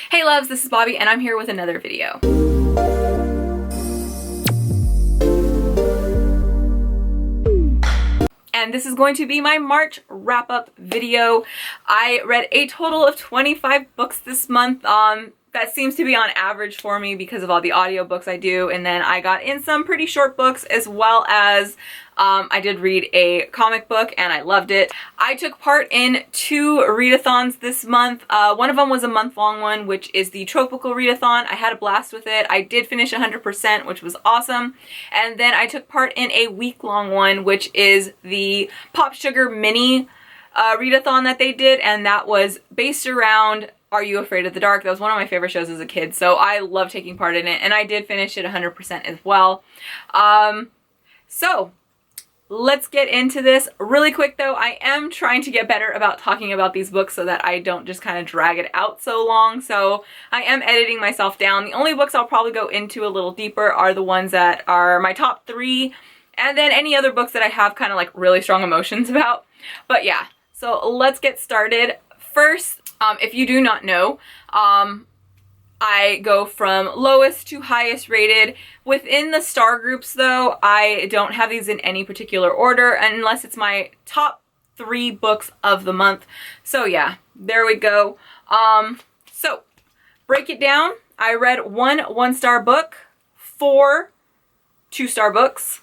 Hey loves, this is Bobby and I'm here with another video. And this is going to be my March wrap-up video. I read a total of 25 books this month. That seems to be on average for me because of all the audiobooks I do, and then I got in some pretty short books as well as I did read a comic book and I loved it. I took part in 2 readathons this month. One of them was a month-long one, which is the Tropical Readathon. I had a blast with it. I did finish 100%, which was awesome. And then I took part in a week-long one, which is the Pop Sugar Mini readathon that they did, and that was based around Are You Afraid of the Dark? That was one of my favorite shows as a kid, so I love taking part in it, and I did finish it 100% as well. So let's get into this really quick though. I am trying to get better about talking about these books so that I don't just kind of drag it out so long, so I am editing myself down. The only books I'll probably go into a little deeper are the ones that are my top 3, and then any other books that I have kind of like really strong emotions about. But yeah, so let's get started. First, if you do not know, I go from lowest to highest rated. Within the star groups though, I don't have these in any particular order unless it's my top 3 books of the month. So yeah, there we go. So break it down. I read 1 1-star book, 4 2-star books,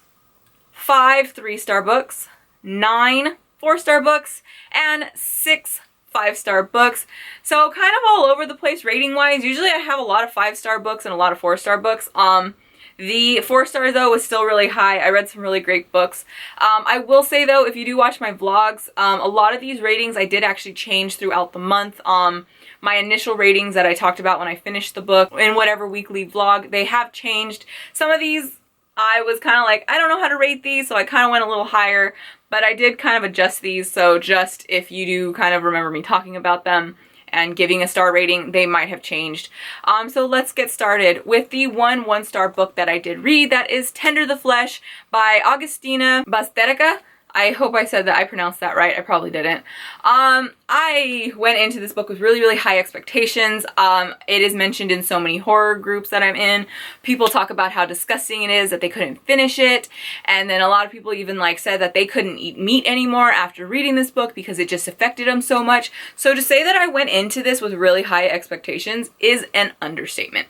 5 3-star books, 9 4-star books, and 6 5-star books. So kind of all over the place rating wise. Usually I have a lot of 5-star books and a lot of 4-star books. The 4-star though was still really high. I read some really great books. I will say though, if you do watch my vlogs, a lot of these ratings I did actually change throughout the month. My initial ratings that I talked about when I finished the book in whatever weekly vlog, they have changed. Some of these I was kind of like, I don't know how to rate these, so I kind of went a little higher, but I did kind of adjust these, so just if you do kind of remember me talking about them and giving a star rating, they might have changed. So let's get started with the 1 1-star book that I did read. That is Tender the Flesh by Agustina Bazterrica. I hope I said that, I pronounced that right. I probably didn't. I went into this book with really, really high expectations. It is mentioned in so many horror groups that I'm in. People talk about how disgusting it is, that they couldn't finish it. And then a lot of people even like said that they couldn't eat meat anymore after reading this book because it just affected them so much. So to say that I went into this with really high expectations is an understatement.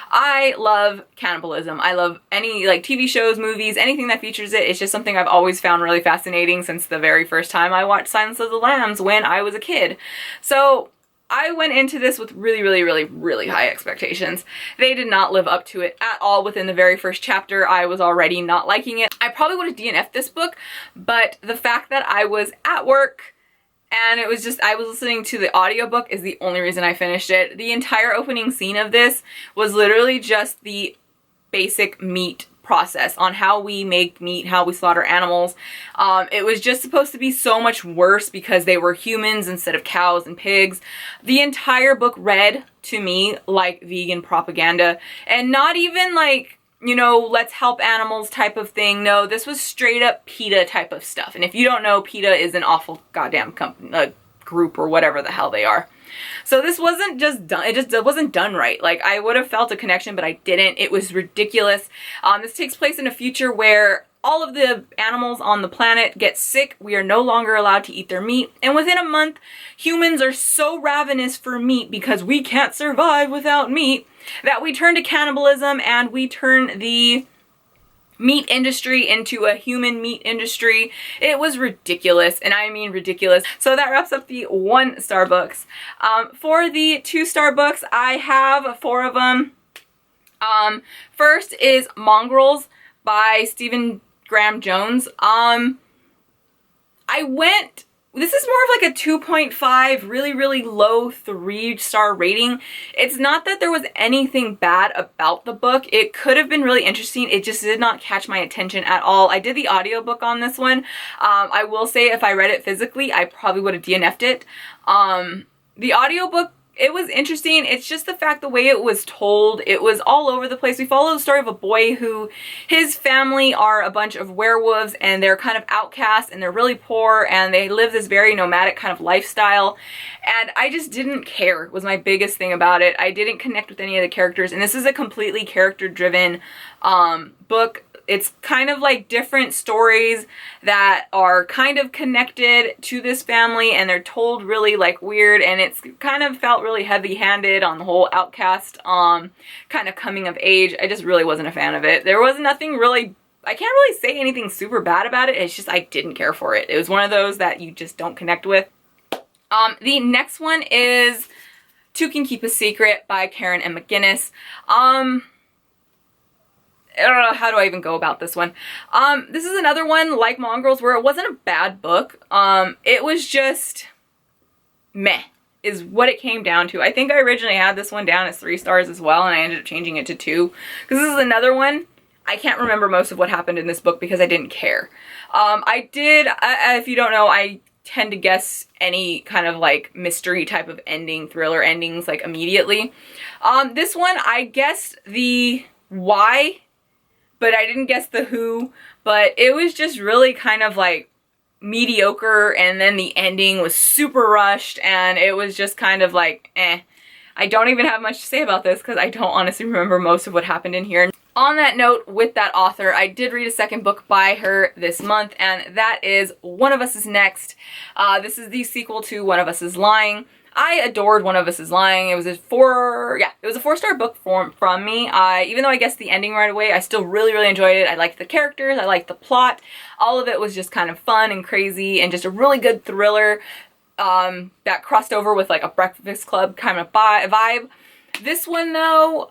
I love cannibalism. I love any like TV shows, movies, anything that features it. It's just something I've always found really fascinating since the very first time I watched Silence of the Lambs when I was a kid. So I went into this with really, really, really, really high expectations. They did not live up to it at all. Within the very first chapter, I was already not liking it. I probably would have DNF'd this book, but the fact that I was at work and it was just, I was listening to the audiobook is the only reason I finished it. The entire opening scene of this was literally just the basic meat process on how we make meat, how we slaughter animals. It was just supposed to be so much worse because they were humans instead of cows and pigs. The entire book read to me like vegan propaganda, and not even like, you know, let's help animals type of thing. No, this was straight up PETA type of stuff. And if you don't know, PETA is an awful goddamn company, group or whatever the hell they are. So this wasn't just done, it wasn't done right. Like, I would have felt a connection, but I didn't. It was ridiculous. This takes place in a future where all of the animals on the planet get sick. We are no longer allowed to eat their meat. And within a month, humans are so ravenous for meat because we can't survive without meat that we turn to cannibalism and we turn the meat industry into a human meat industry. It was ridiculous, and I mean ridiculous. So that wraps up the 1-star books. For the 2-star books, I have 4 of them. First is Mongrels by Stephen Graham Jones. This is more of like a 2.5, really, really low 3-star rating. It's not that there was anything bad about the book. It could have been really interesting. It just did not catch my attention at all. I did the audiobook on this one. I will say if I read it physically, I probably would have DNF'd it. The audiobook it was interesting. It's just the fact the way it was told, it was all over the place. We follow the story of a boy who, his family are a bunch of werewolves and they're kind of outcasts and they're really poor and they live this very nomadic kind of lifestyle. And I just didn't care, was my biggest thing about it. I didn't connect with any of the characters, and this is a completely character-driven book. It's kind of like different stories that are kind of connected to this family, and they're told really like weird, and it's kind of felt really heavy-handed on the whole outcast kind of coming of age. I just really wasn't a fan of it. There was nothing really, I can't really say anything super bad about it. It's just I didn't care for it. It was one of those that you just don't connect with. The next one is Two Can Keep a Secret by Karen M. McGinnis. I don't know, how do I even go about this one? This is another one like Mongrels where it wasn't a bad book. It was just meh is what it came down to. I think I originally had this one down as 3 stars as well, and I ended up changing it to 2 because this is another one. I can't remember most of what happened in this book because I didn't care. If you don't know, I tend to guess any kind of like mystery type of ending, thriller endings like immediately. This one I guessed the why, but I didn't guess the who, but it was just really kind of like mediocre, and then the ending was super rushed, and it was just kind of like, eh. I don't even have much to say about this because I don't honestly remember most of what happened in here. On that note, with that author, I did read a second book by her this month, and that is One of Us is Next. This is the sequel to One of Us is Lying. I adored One of Us is Lying. It was a 4-star book from me. Even though I guessed the ending right away, I still really enjoyed it. I liked the characters, I liked the plot. All of it was just kind of fun and crazy and just a really good thriller that crossed over with like a Breakfast Club kind of vibe. This one though,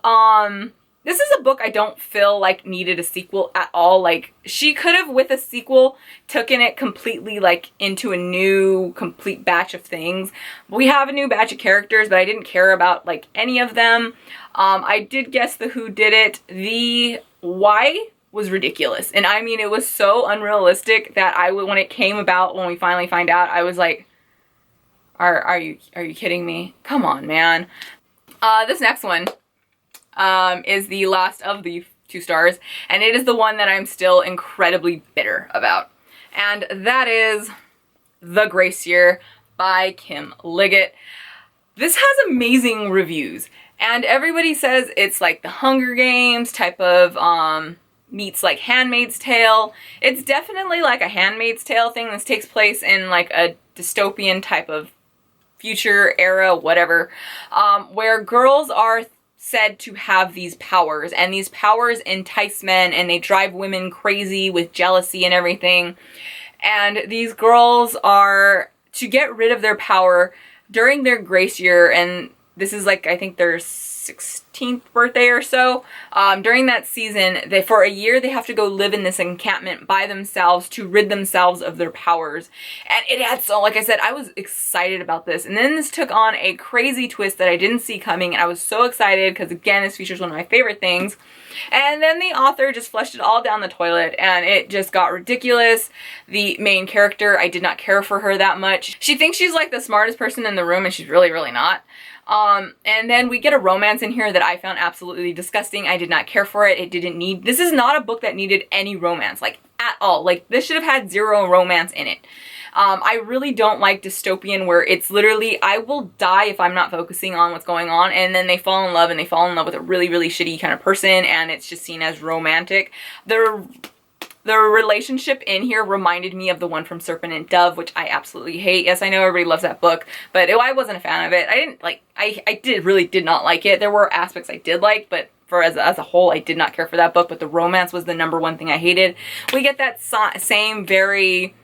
this is a book I don't feel like needed a sequel at all. Like, she could have, with a sequel, taken it completely like into a new complete batch of things. We have a new batch of characters, but I didn't care about like any of them. I did guess the who did it. The why was ridiculous. And I mean, it was so unrealistic that when it came about, when we finally find out, I was like, are you kidding me? Come on, man. This next one is the last of the 2 stars, and it is the one that I'm still incredibly bitter about. And that is The Gracier by Kim Liggett. This has amazing reviews, and everybody says it's like the Hunger Games type of meets like Handmaid's Tale. It's definitely like a Handmaid's Tale thing. This takes place in like a dystopian type of future era, whatever, where girls are said to have these powers, and these powers entice men and they drive women crazy with jealousy and everything. And these girls are to get rid of their power during their grace year, and this is like, I think their 16th birthday or so. During that season, for a year they have to go live in this encampment by themselves to rid themselves of their powers. And it had like I said, I was excited about this. And then this took on a crazy twist that I didn't see coming, and I was so excited because, again, this features one of my favorite things. And then the author just flushed it all down the toilet, and it just got ridiculous. The main character, I did not care for her that much. She thinks she's like the smartest person in the room, and she's really not. And then we get a romance in here that I found absolutely disgusting. I did not care for it. This is not a book that needed any romance, like at all. Like, this should have had 0 romance in it. I really don't like dystopian where it's literally, I will die if I'm not focusing on what's going on, and then they fall in love, and they fall in love with a really shitty kind of person, and it's just seen as romantic. The relationship in here reminded me of the one from Serpent and Dove, which I absolutely hate. Yes, I know everybody loves that book, but I wasn't a fan of it. I really did not like it. There were aspects I did like, but as a whole, I did not care for that book, but the romance was the #1 thing I hated. We get that same very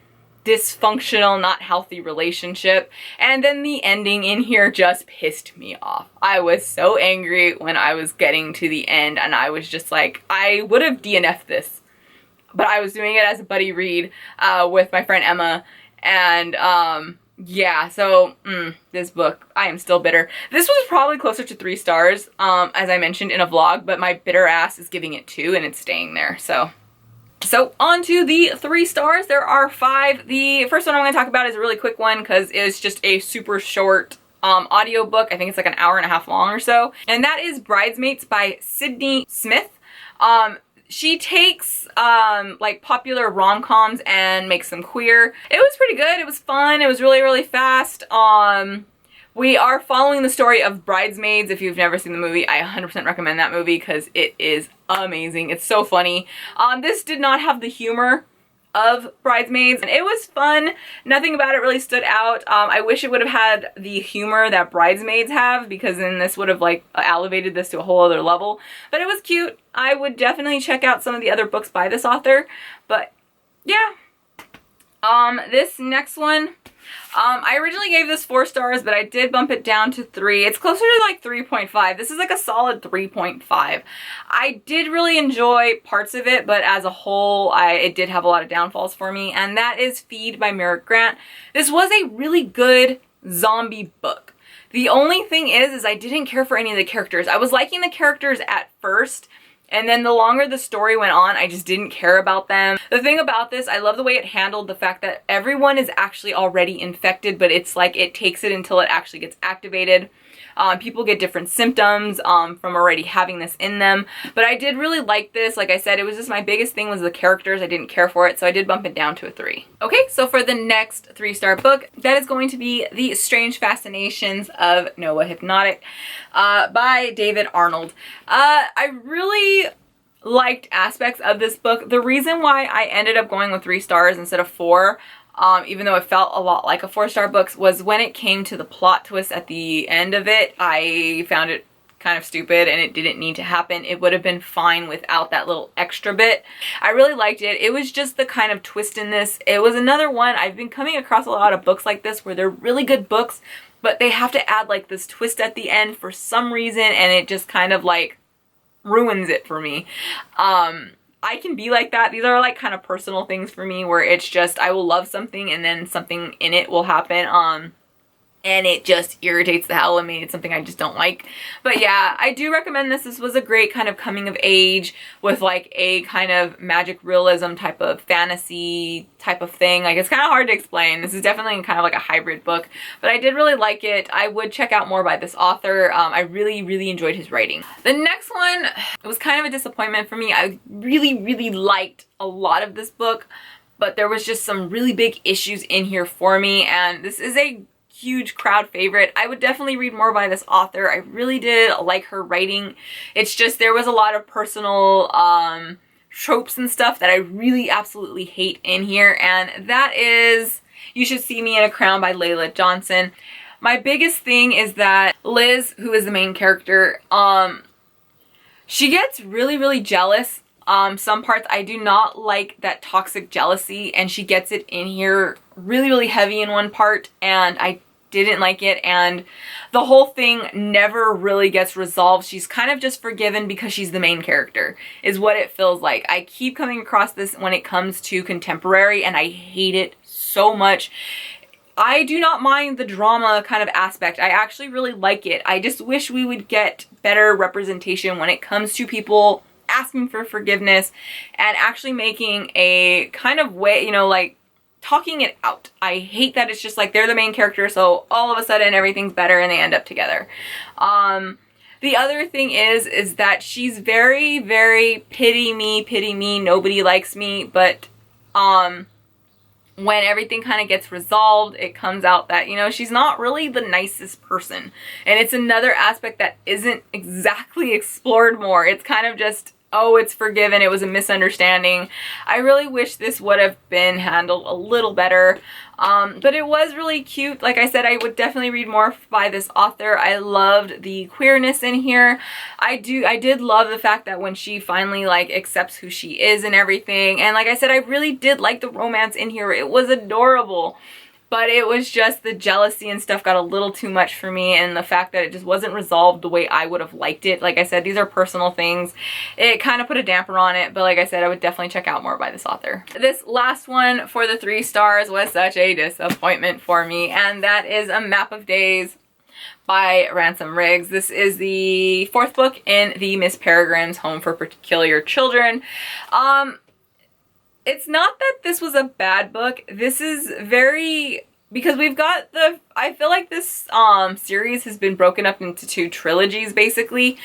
dysfunctional, not healthy relationship, and then the ending in here just pissed me off. I was so angry when I was getting to the end, and I was just like, I would have DNF'd this. But I was doing it as a buddy read with my friend Emma, and yeah, so this book, I am still bitter. This was probably closer to 3 stars, as I mentioned in a vlog, but my bitter ass is giving it 2, and it's staying there. So on to the 3 stars. There are 5. The first one I'm going to talk about is a really quick one because it's just a super short audiobook. I think it's like an hour and a half long or so. And that is Bridesmaids by Sydney Smith. She takes like popular rom-coms and makes them queer. It was pretty good. It was fun. It was really, really fast. We are following the story of Bridesmaids. If you've never seen the movie, I 100% recommend that movie because it is amazing. It's so funny. This did not have the humor of Bridesmaids, and it was fun. Nothing about it really stood out. I wish it would have had the humor that Bridesmaids have, because then this would have like elevated this to a whole other level. But it was cute. I would definitely check out some of the other books by this author. But yeah. This next one, I originally gave this 4 stars, but I did bump it down to 3. It's closer to like 3.5. This is like a solid 3.5. I did really enjoy parts of it, but as a whole, it did have a lot of downfalls for me, and that is Feed by Merrick Grant. This was a really good zombie book. The only thing is I didn't care for any of the characters. I was liking the characters at first, and then the longer the story went on, I just didn't care about them. The thing about this, I love the way it handled the fact that everyone is actually already infected, but it's like it takes it until it actually gets activated. People get different symptoms from already having this in them. But I did really like this. Like I said, it was just my biggest thing was the characters. I didn't care for it, so I did bump it down to a 3. Okay, so for the next 3-star book, that is going to be The Strange Fascinations of Noah Hypnotic by David Arnold. I really liked aspects of this book. The reason why I ended up going with 3 stars instead of 4, even though it felt a lot like a 4-star book, was when it came to the plot twist at the end of it. I found it kind of stupid and it didn't need to happen. It would have been fine without that little extra bit. I really liked it. It was just the kind of twist in this. It was another one. I've been coming across a lot of books like this where they're really good books, but they have to add like this twist at the end for some reason, and it just kind of like ruins it for me. I can be like that. These are like kind of personal things for me where it's just I will love something and then something in it will happen and it just irritates the hell out of me. It's something I just don't like. But yeah, I do recommend this. This was a great kind of coming of age with like a kind of magic realism type of fantasy type of thing. Like, it's kind of hard to explain. This is definitely kind of like a hybrid book, but I did really like it. I would check out more by this author. I really, really enjoyed his writing. The next one, it was kind of a disappointment for me. I really, really liked a lot of this book, but there was just some really big issues in here for me, and this is a huge crowd favorite. I would definitely read more by this author. I really did like her writing. It's just there was a lot of personal tropes and stuff that I really absolutely hate in here, and that is You Should See Me in a Crown by Layla Johnson. My biggest thing is that Liz, who is the main character, she gets really, really jealous. Some parts I do not like that toxic jealousy, and she gets it in here really, really heavy in one part, and I didn't like it, and the whole thing never really gets resolved. She's kind of just forgiven because she's the main character, is what it feels like. I keep coming across this when it comes to contemporary, and I hate it so much. I do not mind the drama kind of aspect. I actually really like it. I just wish we would get better representation when it comes to people asking for forgiveness and actually making a kind of way, you know, like talking it out. I hate that it's just like they're the main character, so all of a sudden everything's better and they end up together. The other thing is that she's very, very pity me, nobody likes me, but when everything kind of gets resolved, it comes out that, you know, she's not really the nicest person. And it's another aspect that isn't exactly explored more. It's kind of just, oh, it's forgiven, it was a misunderstanding. I really wish this would have been handled a little better. But it was really cute. Like I said, I would definitely read more by this author. I loved the queerness in here. I did love the fact that when she finally like accepts who she is and everything. And like I said, I really did like the romance in here. It was adorable. But it was just the jealousy and stuff got a little too much for me, and the fact that it just wasn't resolved the way I would have liked it. Like I said, these are personal things. It kind of put a damper on it, but like I said, I would definitely check out more by this author. This last one for the 3 stars was such a disappointment for me, and that is A Map of Days by Ransom Riggs. This is the 4th book in the Miss Peregrine's Home for Peculiar Children. It's not that this was a bad book. This is very because we've got I feel like this series has been broken up into 2 trilogies basically.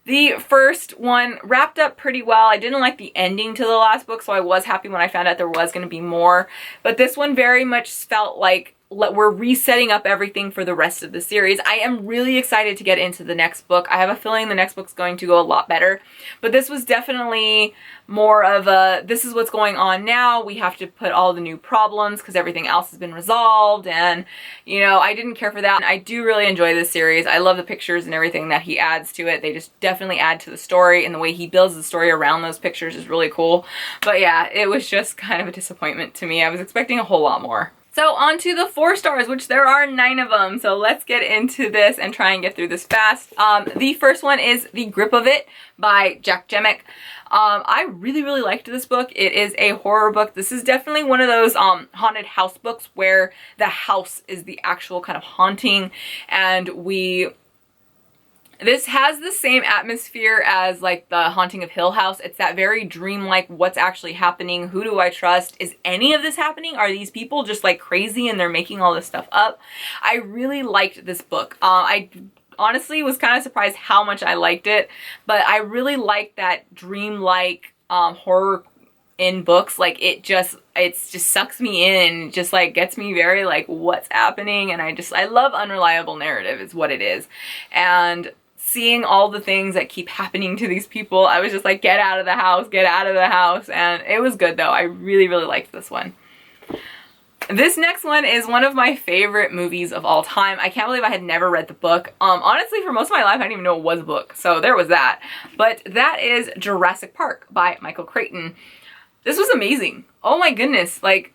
The first one wrapped up pretty well. I didn't like the ending to the last book, so I was happy when I found out there was going to be more. But this one very much felt like we're resetting up everything for the rest of the series. I am really excited to get into the next book. I have a feeling the next book's going to go a lot better. But this was definitely more of a, this is what's going on now. We have to put all the new problems because everything else has been resolved. And, you know, I didn't care for that. I do really enjoy this series. I love the pictures and everything that he adds to it. They just definitely add to the story, and the way he builds the story around those pictures is really cool. But yeah, it was just kind of a disappointment to me. I was expecting a whole lot more. So on to the 4 stars, which there are 9 of them. So let's get into this and try and get through this fast. The first one is The Grip of It by Jack Jemick. I really liked this book. It is a horror book. This is definitely one of those haunted house books where the house is the actual kind of haunting, and this has the same atmosphere as like the Haunting of Hill House. It's that very dreamlike, what's actually happening? Who do I trust? Is any of this happening? Are these people just like crazy and they're making all this stuff up? I really liked this book. I honestly was kind of surprised how much I liked it, but I really liked that dreamlike horror in books. Like it just sucks me in, just like gets me very like, what's happening? And I love unreliable narrative is what it is. And seeing all the things that keep happening to these people, I was just like, get out of the house, get out of the house. And it was good though. I really liked this one. This next one is one of my favorite movies of all time. I can't believe I had never read the book. Honestly, for most of my life, I didn't even know it was a book. So there was that. But that is Jurassic Park by Michael Crichton. This was amazing. Oh my goodness. Like,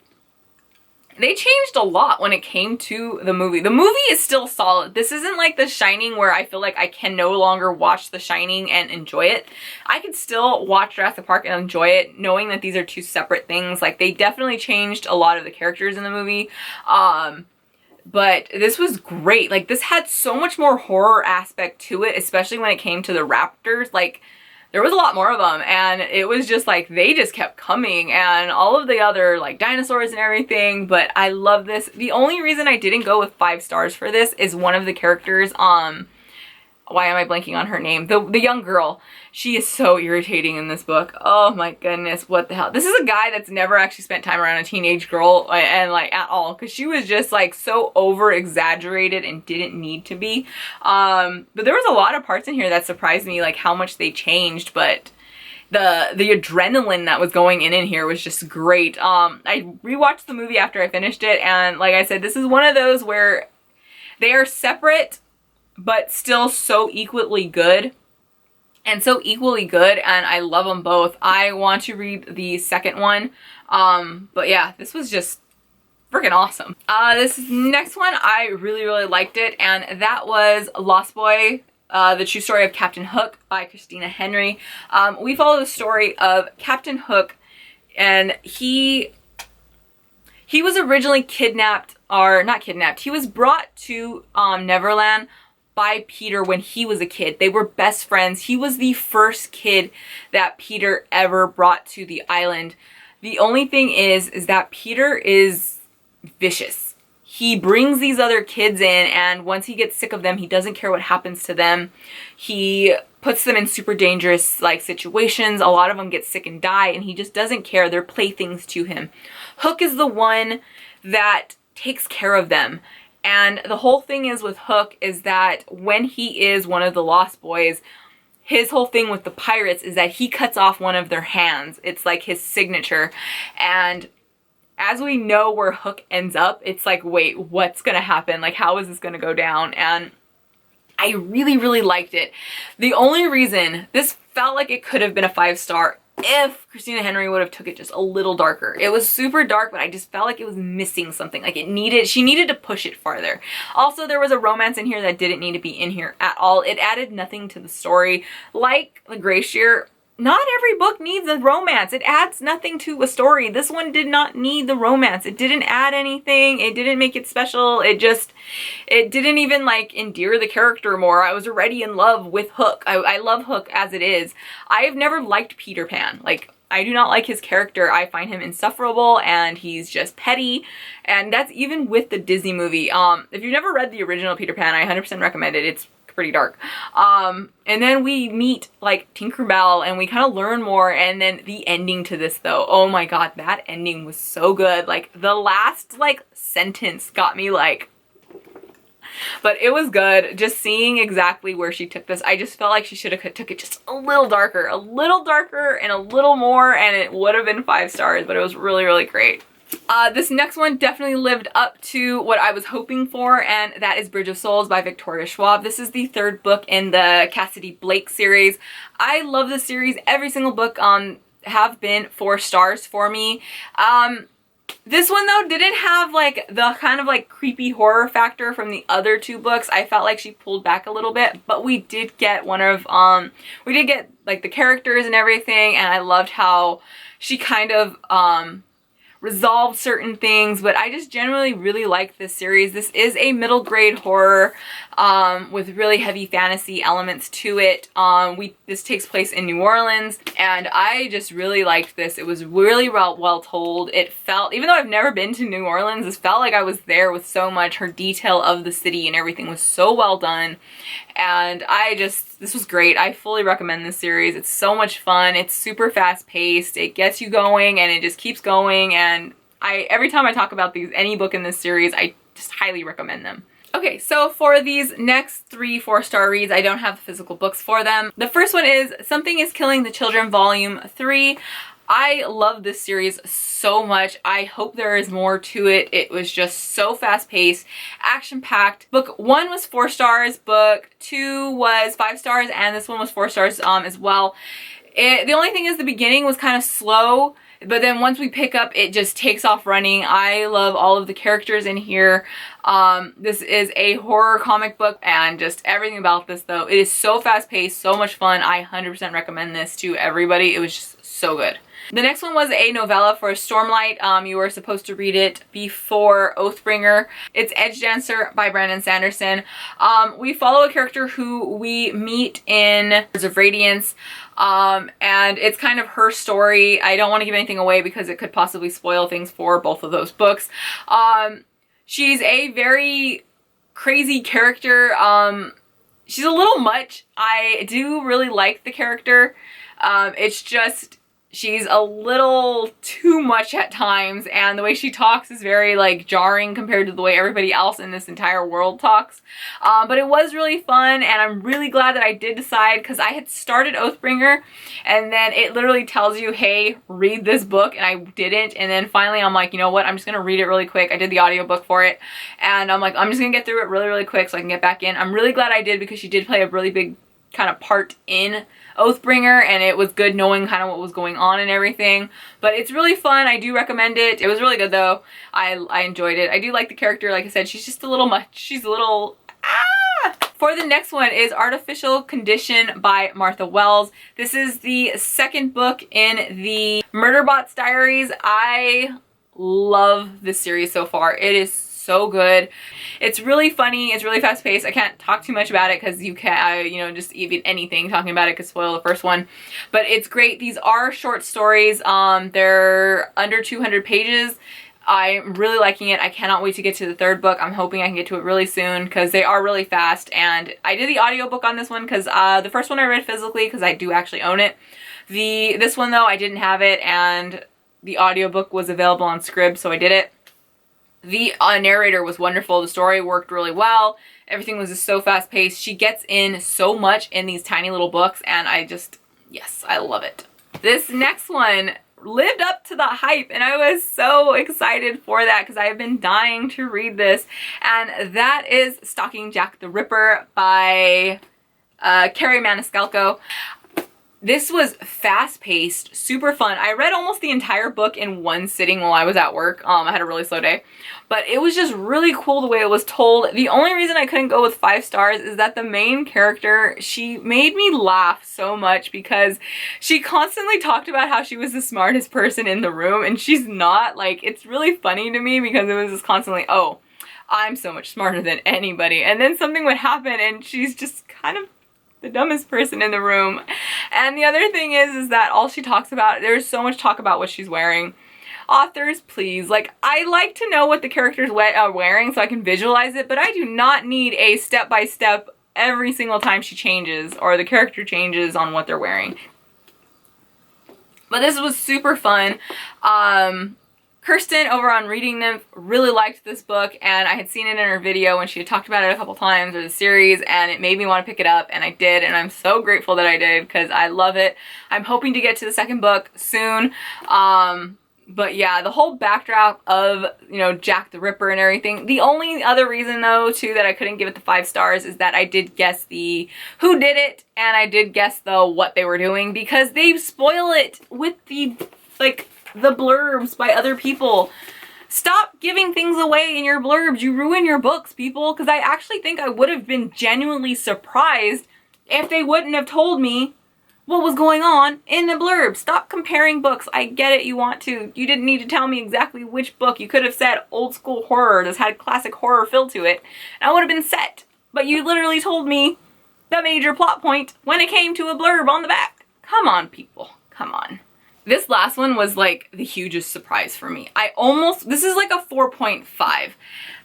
they changed a lot when it came to the movie. The movie is still solid. This isn't like The Shining where I feel like I can no longer watch The Shining and enjoy it. I could still watch Jurassic Park and enjoy it, knowing that these are 2 separate things. Like, they definitely changed a lot of the characters in the movie. But this was great. Like, this had so much more horror aspect to it, especially when it came to the raptors. Like, there was a lot more of them, and it was just like, they just kept coming, and all of the other like dinosaurs and everything. But I love this. The only reason I didn't go with 5 stars for this is one of the characters, why am I blanking on her name? The young girl. She is so irritating in this book. Oh my goodness, what the hell? This is a guy that's never actually spent time around a teenage girl and like at all, because she was just like so over exaggerated and didn't need to be. But there was a lot of parts in here that surprised me, like how much they changed. But the adrenaline that was going in here was just great. I rewatched the movie after I finished it, and like I said, this is one of those where they are separate but still so equally good. And I love them both. I want to read the second one. But yeah, this was just freaking awesome. This next one, I really liked it, and that was Lost Boy, The True Story of Captain Hook by Christina Henry. We follow the story of Captain Hook, and he was originally kidnapped, or not kidnapped, he was brought to Neverland by Peter when he was a kid. They were best friends. He was the first kid that Peter ever brought to the island. The only thing is that Peter is vicious. He brings these other kids in, and once he gets sick of them, he doesn't care what happens to them. He puts them in super dangerous like situations. A lot of them get sick and die, and he just doesn't care. They're playthings to him. Hook is the one that takes care of them. And the whole thing is with Hook is that when he is one of the Lost Boys, his whole thing with the pirates is that he cuts off one of their hands. It's like his signature. And as we know where Hook ends up, it's like, wait, what's gonna happen? Like, how is this gonna go down? And I really liked it. The only reason this felt like it could have been a 5-star if Christina Henry would have took it just a little darker. It was super dark, but I just felt like it was missing something. Like she needed to push it farther. Also, there was a romance in here that didn't need to be in here at all. It added nothing to the story. Like the Gracier, not every book needs a romance. It adds nothing to a story. This one did not need the romance. It didn't add anything. It didn't make it special. It didn't even like endear the character more. I was already in love with Hook. I love Hook as it is. I've never liked Peter Pan. Like, I do not like his character. I find him insufferable and he's just petty. And that's even with the Disney movie. If you've never read the original Peter Pan, I 100% recommend it. It's pretty dark. And then we meet like Tinkerbell and we kind of learn more, and then the ending to this though, oh my god, that ending was so good. Like the last like sentence got me like, but it was good. Just seeing exactly where she took this, I just felt like she should have took it just a little darker and a little more, and it would have been 5 stars, but it was really, really great. This next one definitely lived up to what I was hoping for, and that is Bridge of Souls by Victoria Schwab. This is the 3rd book in the Cassidy Blake series. I love this series. Every single book have been 4 stars for me. This one though didn't have like the kind of like creepy horror factor from the other 2 books. I felt like she pulled back a little bit, but we did get we did get like the characters and everything, and I loved how she kind of resolved certain things. But I just generally really like this series. This is a middle grade horror with really heavy fantasy elements to it. This takes place in New Orleans, and I just really liked this. It was really well told. It felt, even though I've never been to New Orleans, this felt like I was there with so much. Her detail of the city and everything was so well done, and this was great. I fully recommend this series. It's so much fun. It's super fast paced. It gets you going and it just keeps going, and every time I talk about any book in this series, I just highly recommend them. Okay, so for these next 3 4-star reads, I don't have the physical books for them. The first one is Something is Killing the Children, Volume 3. I love this series so much. I hope there is more to it. It was just so fast-paced, action-packed. Book 1 was 4 stars, book 2 was 5 stars, and this one was 4 stars as well. The only thing is the beginning was kind of slow, but then once we pick up, it just takes off running. I love all of the characters in here. This is a horror comic book, and just everything about this though, it is so fast-paced, so much fun. I 100% recommend this to everybody. It was just so good. The next one was a novella for Stormlight. You were supposed to read it before Oathbringer. It's Edge Dancer by Brandon Sanderson. We follow a character who we meet in Words of Radiance, and it's kind of her story. I don't want to give anything away because it could possibly spoil things for both of those books. She's a very crazy character. She's a little much. I do really like the character. It's just, she's a little too much at times, and the way she talks is very like jarring compared to the way everybody else in this entire world talks. But it was really fun, and I'm really glad that I did decide, because I had started Oathbringer and then it literally tells you, hey, read this book, and I didn't. And then finally I'm like, you know what, I'm just gonna read it really quick. I did the audiobook for it, and I'm like, I'm just gonna get through it really, really quick so I can get back in. I'm really glad I did, because she did play a really big kind of part in Oathbringer, and it was good knowing kind of what was going on and everything. But it's really fun. I do recommend it. It was really good though. I enjoyed it. I do like the character. Like I said, she's just a little much. She's a little For the next one is Artificial Condition by Martha Wells. This is the 2nd book in the Murderbot's Diaries. I love this series so far. It is so good. It's really funny. It's really fast paced. I can't talk too much about it because you can't, you know, just even anything talking about it could spoil the first one. But it's great. These are short stories. They're under 200 pages. I'm really liking it. I cannot wait to get to the 3rd book. I'm hoping I can get to it really soon because they are really fast. And I did the audiobook on this one because the first one I read physically because I do actually own it. This one though, I didn't have it, and the audiobook was available on Scribd, so I did it. The narrator was wonderful. The story worked really well. Everything was just so fast paced. She gets in so much in these tiny little books, and yes, I love it. This next one lived up to the hype, and I was so excited for that because I have been dying to read this, and that is Stalking Jack the Ripper by Carrie Maniscalco. This was fast-paced, super fun. I read almost the entire book in one sitting while I was at work. I had a really slow day. But it was just really cool the way it was told. The only reason I couldn't go with 5 stars is that the main character, she made me laugh so much because she constantly talked about how she was the smartest person in the room, and she's not. Like, it's really funny to me because it was just constantly, oh, I'm so much smarter than anybody. And then something would happen and she's just kind of the dumbest person in the room. And the other thing is that all she talks about, there's so much talk about what she's wearing. Authors, please, like, I like to know what the characters are wearing so I can visualize it, but I do not need a step-by-step every single time she changes or the character changes on what they're wearing. But this was super fun. Kirsten over on Reading Nymph really liked this book, and I had seen it in her video when she had talked about it a couple times, or the series, and it made me want to pick it up, and I did, and I'm so grateful that I did because I love it. I'm hoping to get to the second book soon. But yeah, the whole backdrop of, you know, Jack the Ripper and everything. The only other reason, though, too, that I couldn't give it the 5 stars is that I did guess the who did it, and I did guess the what they were doing, because they spoil it with the, like, the blurbs by other people. Stop giving things away in your blurbs. You ruin your books, people, because I actually think I would have been genuinely surprised if they wouldn't have told me what was going on in the blurb. Stop comparing books. I get it, you want to. You didn't need to tell me exactly which book. You could have said old school horror. This had classic horror feel to it, and I would have been set. But you literally told me the major plot point when it came to a blurb on the back. Come on, people. Come on. This last one was like the hugest surprise for me. This is like a 4.5.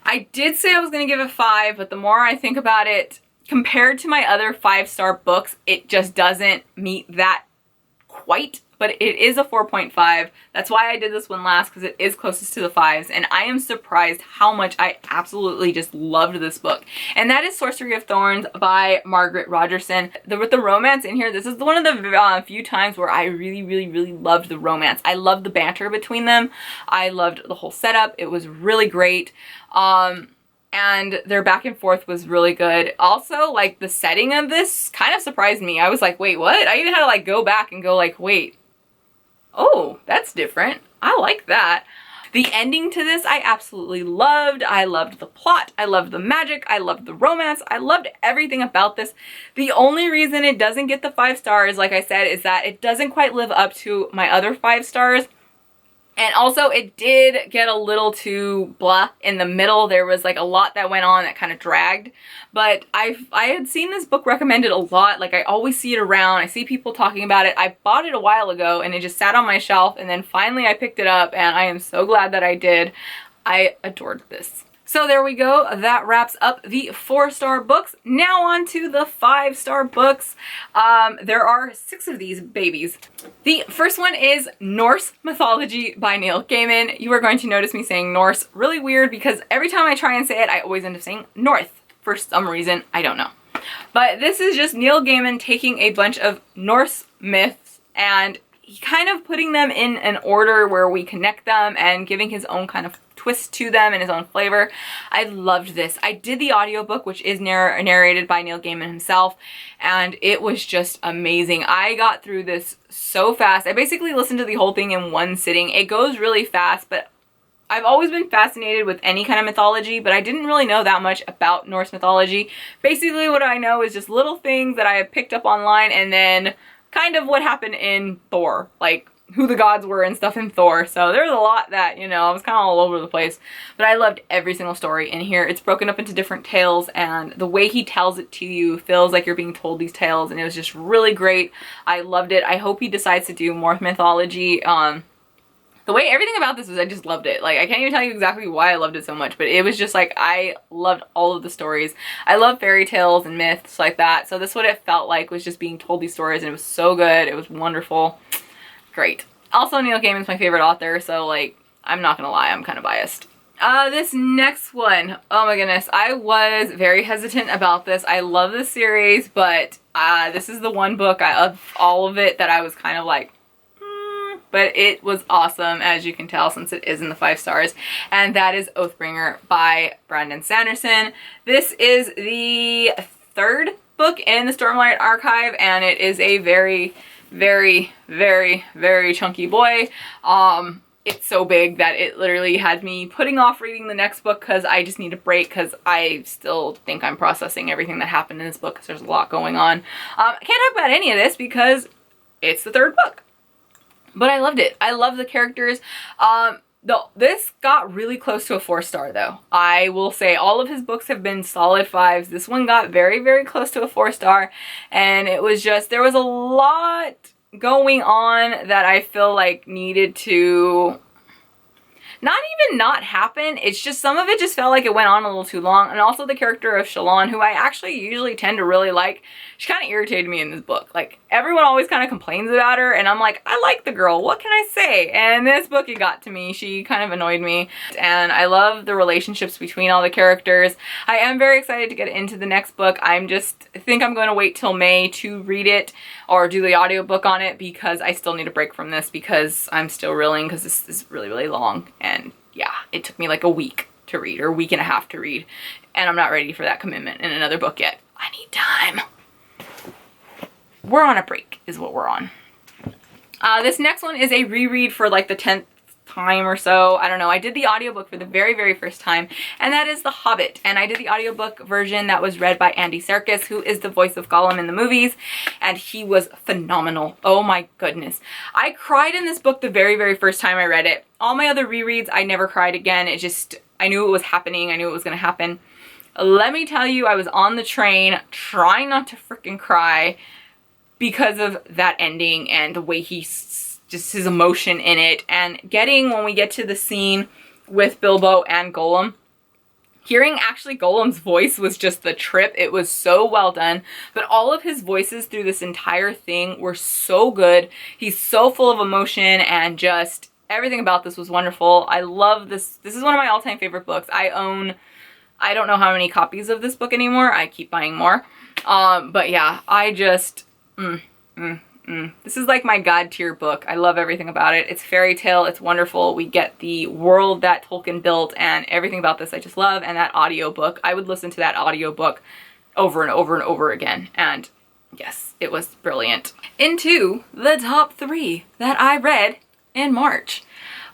I did say I was gonna give it 5, but the more I think about it, compared to my other 5-star books, it just doesn't meet that quite, but it is a 4.5. That's why I did this one last, because it is closest to the 5s, and I am surprised how much I absolutely just loved this book. And that is Sorcery of Thorns by Margaret Rogerson. With the romance in here, this is one of the few times where I really loved the romance. I loved the banter between them. I loved the whole setup. It was really great. And their back and forth was really good. Also, like, the setting of this kind of surprised me. I was like, wait, what? I even had to, like, go back and go, like, wait. Oh, that's different. I like that. The ending to this I absolutely loved. I loved the plot. I loved the magic. I loved the romance. I loved everything about this. The only reason it doesn't get the 5 stars, like I said, is that it doesn't quite live up to my other 5 stars. And also, it did get a little too blah in the middle. There was like a lot that went on that kind of dragged. But I had seen this book recommended a lot. Like, I always see it around. I see people talking about it. I bought it a while ago and it just sat on my shelf. And then finally I picked it up, and I am so glad that I did. I adored this. So there we go. That wraps up the 4-star books. Now on to the 5-star books. There are 6 of these babies. The first one is Norse Mythology by Neil Gaiman. You are going to notice me saying Norse really weird because every time I try and say it, I always end up saying North for some reason. I don't know. But this is just Neil Gaiman taking a bunch of Norse myths and kind of putting them in an order where we connect them and giving his own kind of twist to them and his own flavor. I loved this. I did the audiobook, which is narrated by Neil Gaiman himself, and it was just amazing. I got through this so fast. I basically listened to the whole thing in one sitting. It goes really fast, but I've always been fascinated with any kind of mythology, but I didn't really know that much about Norse mythology. Basically, what I know is just little things that I have picked up online, and then kind of what happened in Thor, like who the gods were and stuff in Thor. So there's a lot that, you know, I was kind of all over the place. But I loved every single story in here. It's broken up into different tales, and the way he tells it to you feels like you're being told these tales, and it was just really great. I loved it. I hope he decides to do more mythology. The way everything about this was, I just loved it. Like, I can't even tell you exactly why I loved it so much, but it was just like, I loved all of the stories. I love fairy tales and myths like that. So this what it felt like, was just being told these stories, and it was so good. It was wonderful. Great. Also, Neil Gaiman's my favorite author, so like, I'm not gonna lie, I'm kind of biased. This next one, oh my goodness, I was very hesitant about this. I love this series, but this is the one book of all of it that I was kind of like, but it was awesome, as you can tell, since it is in the 5 stars, and that is Oathbringer by Brandon Sanderson. This is the 3rd book in the Stormlight Archive, and it is a very chunky boy. It's so big that it literally had me putting off reading the next book because I just need a break, because I still think I'm processing everything that happened in this book because there's a lot going on. I can't talk about any of this because it's the 3rd book. But I loved it. I love the characters. This got really close to a 4-star though. I will say all of his books have been solid 5s. This one got very, very close to a 4-star, and it was just, there was a lot going on that I feel like needed to not even not happen. It's just some of it just felt like it went on a little too long. And also the character of Shalon, who I actually usually tend to really like, she kind of irritated me in this book. Like, everyone always kind of complains about her, and I'm like, I like the girl, what can I say? And this book, it got to me. She kind of annoyed me, and I love the relationships between all the characters. I am very excited to get into the next book. I think I'm going to wait till May to read it or do the audiobook on it, because I still need a break from this because I'm still reeling, because this is really, really long. And yeah, it took me like a week to read, or a week and a half to read, and I'm not ready for that commitment in another book yet. I need time. We're on a break is what we're on. This next one is a reread for like the 10th time or so. I don't know. I did the audiobook for the very, very first time, and that is The Hobbit. And I did the audiobook version that was read by Andy Serkis, who is the voice of Gollum in the movies, and he was phenomenal. Oh my goodness. I cried in this book the very, very first time I read it. All my other rereads, I never cried again. It just, I knew it was happening. I knew it was going to happen. Let me tell you, I was on the train trying not to freaking cry because of that ending and the way just his emotion in it, and when we get to the scene with Bilbo and Gollum, hearing actually Gollum's voice was just the trip. It was so well done, but all of his voices through this entire thing were so good. He's so full of emotion, and just everything about this was wonderful. I love this. This is one of my all-time favorite books. I don't know how many copies of this book anymore. I keep buying more. But yeah, I just, this is like my god tier book. I love everything about it. It's fairy tale. It's wonderful. We get the world that Tolkien built, and everything about this I just love. And that audiobook, I would listen to that audiobook over and over and over again. And yes, it was brilliant. Into the top 3 that I read in March.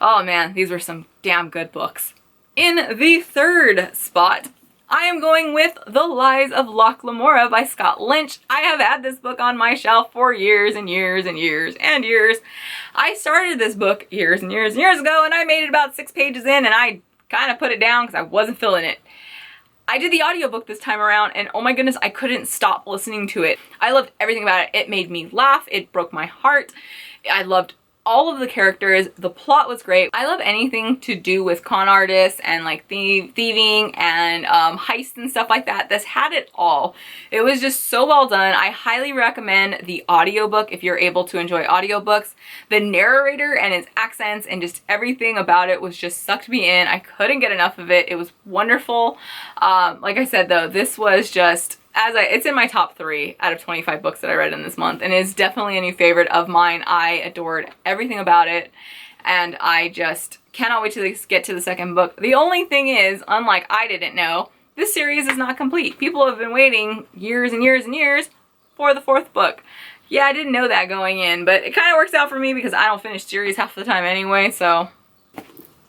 Oh man, these were some damn good books. In the 3rd spot, I am going with The Lies of Locke Lamora by Scott Lynch. I have had this book on my shelf for years and years and years and years. I started this book years and years and years ago, and I made it about 6 pages in, and I kind of put it down because I wasn't feeling it. I did the audiobook this time around, and oh my goodness, I couldn't stop listening to it. I loved everything about it. It made me laugh. It broke my heart. I loved all of the characters. The plot was great. I love anything to do with con artists and like thieving and heists and stuff like that. This had it all. It was just so well done. I highly recommend the audiobook if you're able to enjoy audiobooks. The narrator and his accents and just everything about it was just sucked me in. I couldn't get enough of it. It was wonderful. Like I said though, this was just, it's in my top 3 out of 25 books that I read in this month, and is definitely a new favorite of mine. I adored everything about it, and I just cannot wait to get to the 2nd book. The only thing is, unlike I Didn't Know, this series is not complete. People have been waiting years and years and years for the 4th book. Yeah, I didn't know that going in, but it kind of works out for me because I don't finish series half the time anyway, so.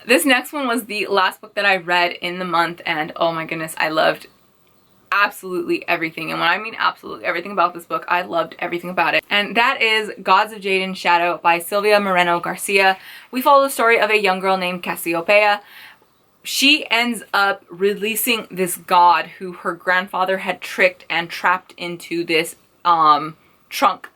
This next one was the last book that I read in the month, and oh my goodness, I loved absolutely everything. And when I mean absolutely everything about this book, I loved everything about it. And that is Gods of Jaden Shadow by Sylvia Moreno Garcia. We follow the story of a young girl named Cassiopeia. She ends up releasing this god who her grandfather had tricked and trapped into this trunk.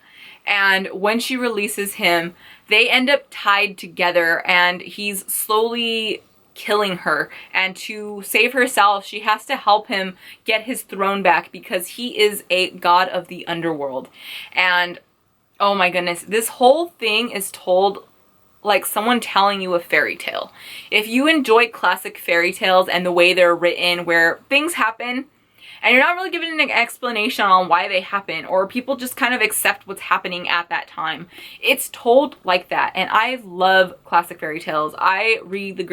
And when she releases him, they end up tied together, and he's slowly killing her, and to save herself she has to help him get his throne back because he is a god of the underworld. And oh my goodness, this whole thing is told like someone telling you a fairy tale. If you enjoy classic fairy tales and the way they're written, where things happen and you're not really given an explanation on why they happen, or people just kind of accept what's happening at that time, it's told like that. And I love classic fairy tales. I read the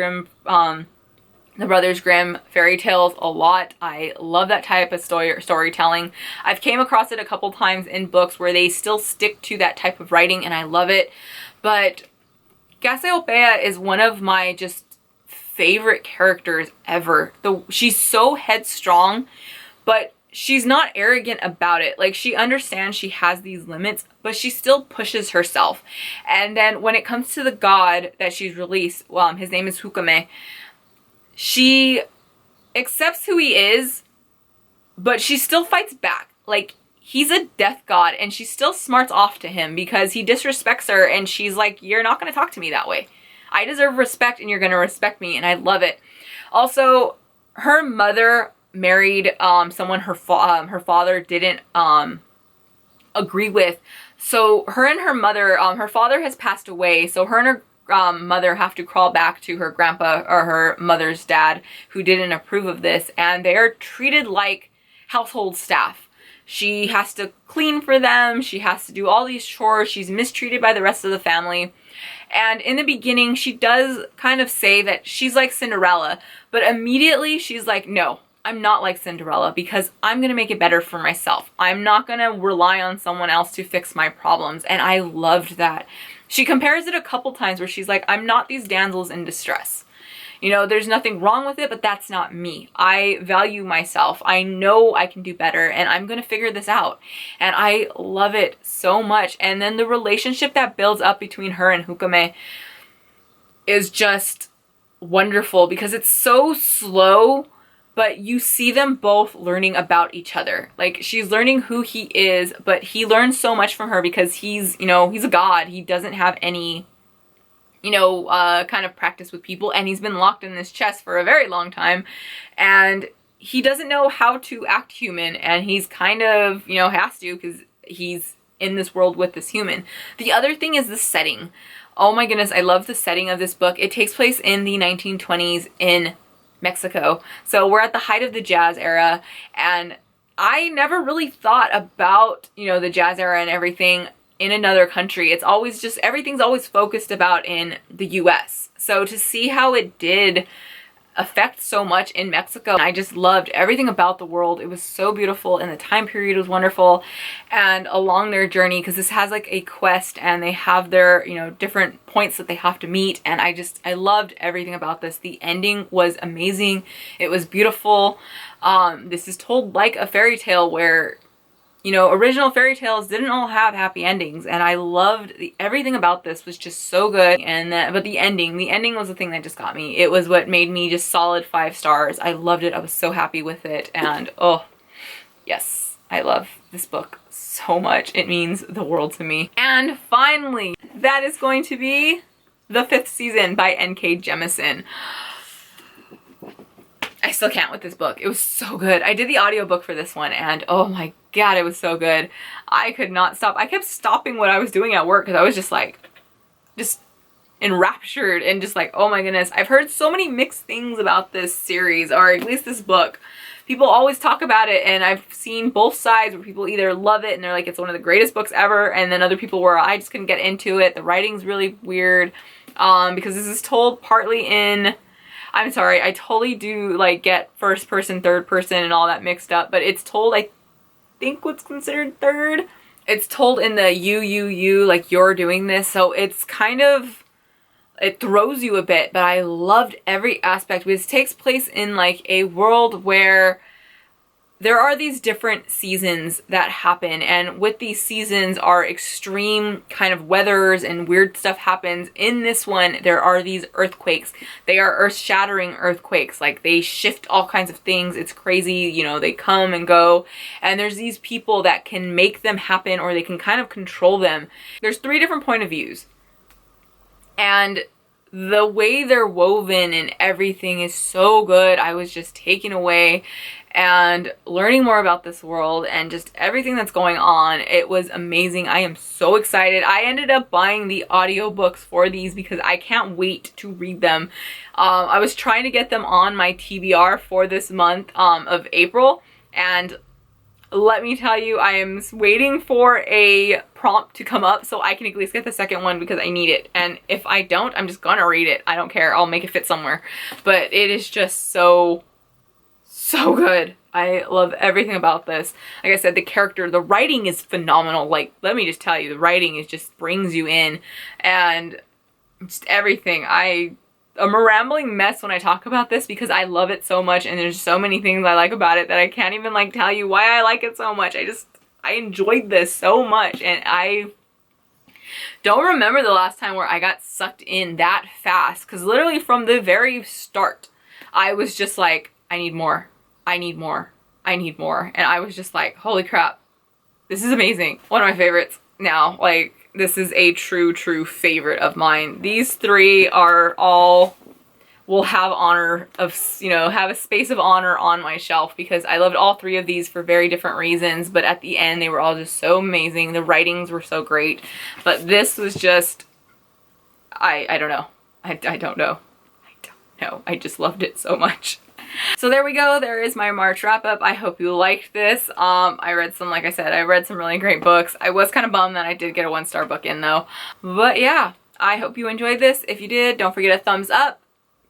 Brothers Grimm fairy tales a lot. I love that type of storytelling. I've came across it a couple times in books where they still stick to that type of writing, and I love it. But Cassiopeia is one of my just favorite characters ever. She's so headstrong, but she's not arrogant about it. Like, she understands she has these limits, but she still pushes herself. And then when it comes to the god that she's released, well, his name is Hukame, she accepts who he is, but she still fights back. Like, he's a death god, and she still smarts off to him because he disrespects her, and she's like, you're not going to talk to me that way. I deserve respect, and you're going to respect me, and I love it. Also, her mother married someone her father didn't agree with. So her and her mother, her father has passed away, so her and her mother have to crawl back to her grandpa, or her mother's dad, who didn't approve of this, and they are treated like household staff. She has to clean for them, she has to do all these chores, she's mistreated by the rest of the family. And in the beginning, she does kind of say that she's like Cinderella, but immediately she's like, no, I'm not like Cinderella, because I'm gonna make it better for myself. I'm not gonna rely on someone else to fix my problems. And I loved that. She compares it a couple times where she's like, I'm not these damsels in distress. You know, there's nothing wrong with it, but that's not me. I value myself. I know I can do better, and I'm gonna figure this out. And I love it so much. And then the relationship that builds up between her and Hukame is just wonderful, because it's so slow, but you see them both learning about each other. Like, she's learning who he is, but he learns so much from her because he's, you know, he's a god. He doesn't have any, you know, kind of practice with people, and he's been locked in this chest for a very long time, and he doesn't know how to act human, and he's kind of, you know, has to, because he's in this world with this human. The other thing is the setting. Oh my goodness, I love the setting of this book. It takes place in the 1920s in Mexico. So we're at the height of the jazz era, and I never really thought about, you know, the jazz era and everything in another country. It's always just, everything's always focused about in the US. So to see how it did affect so much in Mexico, I just loved everything about the world. It was so beautiful, and the time period was wonderful. And along their journey, because this has like a quest, and they have their, you know, different points that they have to meet, and I loved everything about this. The ending was amazing. It was beautiful. This is told like a fairy tale, where, you know, original fairy tales didn't all have happy endings, and I loved everything about this was just so good. And but the ending was the thing that just got me. It was what made me just solid 5 stars. I loved it. I was so happy with it, and oh yes, I love this book so much. It means the world to me. And finally, that is going to be The Fifth Season by N.K. Jemisin. I still can't with this book. It was so good. I did the audiobook for this one, and oh my god, it was so good. I could not stop. I kept stopping what I was doing at work, because I was just like, just enraptured, and just like, oh my goodness. I've heard so many mixed things about this series, or at least this book. People always talk about it, and I've seen both sides, where people either love it and they're like, it's one of the greatest books ever, and then other people where I just couldn't get into it. The writing's really weird, because this is told partly in, I'm sorry, I totally do like get first person, third person, and all that mixed up, but it's told, I think what's considered third. It's told in the you, like you're doing this, so it's kind of, it throws you a bit, but I loved every aspect. This takes place in like a world where there are these different seasons that happen, and with these seasons are extreme kind of weathers, and weird stuff happens. In this one, there are these earthquakes. They are earth-shattering earthquakes. Like, they shift all kinds of things. It's crazy, you know, they come and go, and there's these people that can make them happen, or they can kind of control them. There's 3 different point of views, and the way they're woven and everything is so good. I was just taken away, and learning more about this world and just everything that's going on. It was amazing. I am so excited. I ended up buying the audiobooks for these because I can't wait to read them. I was trying to get them on my TBR for this month of April, and let me tell you, I am waiting for a prompt to come up so I can at least get the second one, because I need it. And if I don't, I'm just gonna read it. I don't care. I'll make it fit somewhere. But it is just so good. I love everything about this. Like I said, the character, the writing is phenomenal. Like, let me just tell you, the writing is just brings you in, and just everything. I I'm a rambling mess when I talk about this because I love it so much and there's so many things I like about it that I can't even like tell you why I like it so much. I enjoyed this so much, and I don't remember the last time where I got sucked in that fast, because literally from the very start I was just like, I need more, I need more, I need more, and I was just like, holy crap, this is amazing. One of my favorites now. Like, this is a true favorite of mine. These three are all will have honor of, you know, have a space of honor on my shelf because I loved all three of these for very different reasons, but at the end they were all just so amazing. The writings were so great, but this was just, I don't know. I don't know. I just loved it so much. So there we go. There is my March wrap up. I hope you liked this. I read some, like I said, I read some really great books. I was kind of bummed that I did get a 1-star book in though. But yeah, I hope you enjoyed this. If you did, don't forget a thumbs up.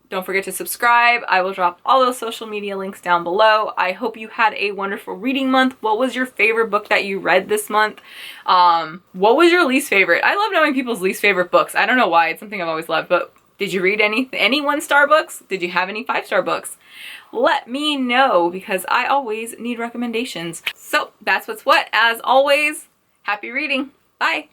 Don't forget to subscribe. I will drop all those social media links down below. I hope you had a wonderful reading month. What was your favorite book that you read this month? What was your least favorite? I love knowing people's least favorite books. I don't know why. It's something I've always loved, but did you read any 1-star books? Did you have any 5-star books? Let me know because I always need recommendations. So that's what's what. As always, happy reading. Bye.